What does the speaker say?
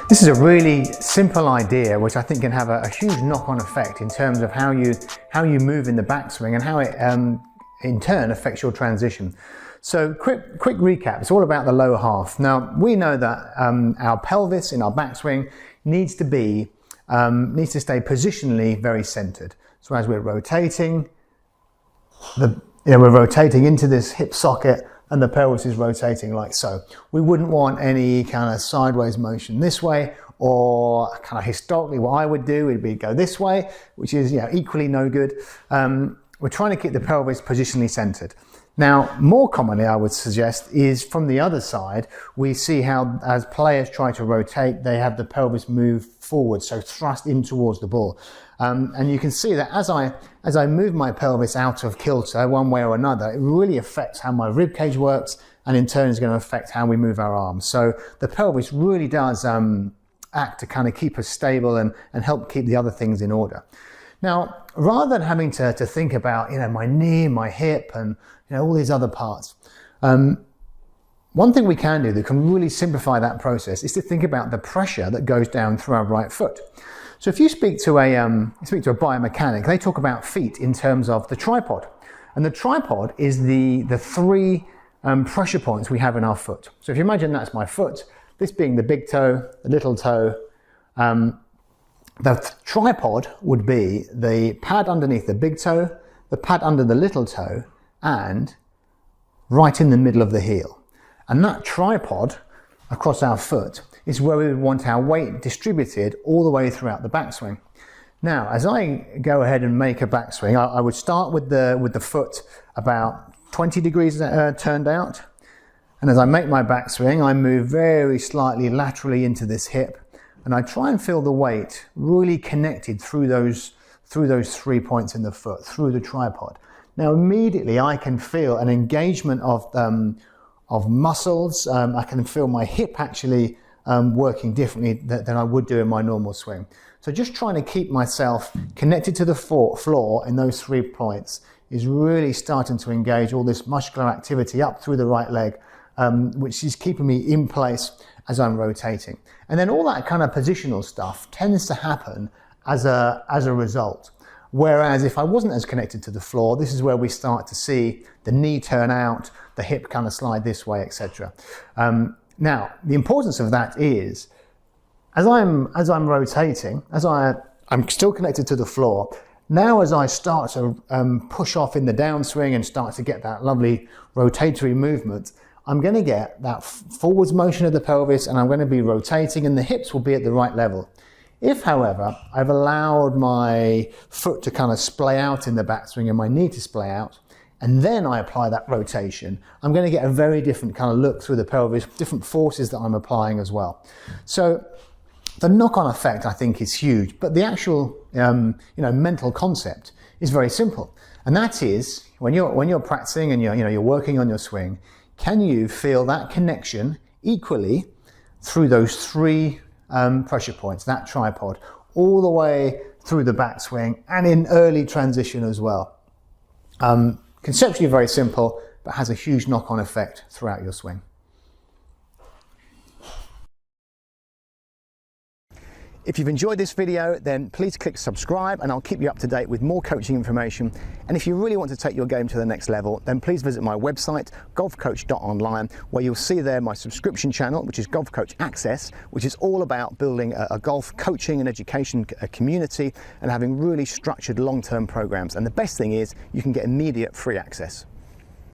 This is a really simple idea which I think can have a huge knock-on effect in terms of how you move in the backswing and how it in turn affects your transition. So quick recap, it's all about the lower half. Now we know that our pelvis in our backswing needs to stay positionally very centered. So as we're rotating, we're rotating into this hip socket and the pelvis is rotating like so. We wouldn't want any kind of sideways motion this way, or kind of historically what I would do would be go this way, which is equally no good. We're trying to keep the pelvis positionally centered. Now, more commonly I would suggest is from the other side, we see how as players try to rotate, they have the pelvis move forward, so thrust in towards the ball. And you can see that as I move my pelvis out of kilter one way or another, it really affects how my rib cage works, and in turn is going to affect how we move our arms. So the pelvis really does act to kind of keep us stable and help keep the other things in order. Now, rather than having to think about my knee, my hip, and all these other parts, one thing we can do that can really simplify that process is to think about the pressure that goes down through our right foot. So if you speak to a biomechanic, they talk about feet in terms of the tripod, and the tripod is the three pressure points we have in our foot. So if you imagine that's my foot, this being the big toe, the little toe. The tripod would be the pad underneath the big toe, the pad under the little toe, and right in the middle of the heel. And that tripod across our foot is where we would want our weight distributed all the way throughout the backswing. Now, as I go ahead and make a backswing, I would start with the foot about 20 degrees turned out. And as I make my backswing, I move very slightly laterally into this hip, and I try and feel the weight really connected through those 3 points in the foot, through the tripod. Now immediately I can feel an engagement of muscles. I can feel my hip actually working differently than I would do in my normal swing. So just trying to keep myself connected to the floor in those 3 points is really starting to engage all this muscular activity up through the right leg, which is keeping me in place as I'm rotating. And then all that kind of positional stuff tends to happen as a result. Whereas if I wasn't as connected to the floor, this is where we start to see the knee turn out, the hip kind of slide this way, etc. Now, the importance of that is, as I'm rotating, I'm still connected to the floor. Now as I start to push off in the downswing and start to get that lovely rotatory movement, I'm going to get that forwards motion of the pelvis, and I'm going to be rotating, and the hips will be at the right level. If, however, I've allowed my foot to kind of splay out in the backswing and my knee to splay out, and then I apply that rotation, I'm going to get a very different kind of look through the pelvis, different forces that I'm applying as well. So the knock-on effect, I think, is huge, but the actual mental concept is very simple, and that is when you're practicing and you're working on your swing, can you feel that connection equally through those 3 pressure points, that tripod, all the way through the backswing and in early transition as well? Conceptually very simple, but has a huge knock-on effect throughout your swing. If you've enjoyed this video, then please click subscribe, and I'll keep you up to date with more coaching information. And if you really want to take your game to the next level, then please visit my website, golfcoach.online, where you'll see there my subscription channel, which is Golf Coach Access, which is all about building a golf coaching and education community and having really structured long-term programs. And the best thing is you can get immediate free access.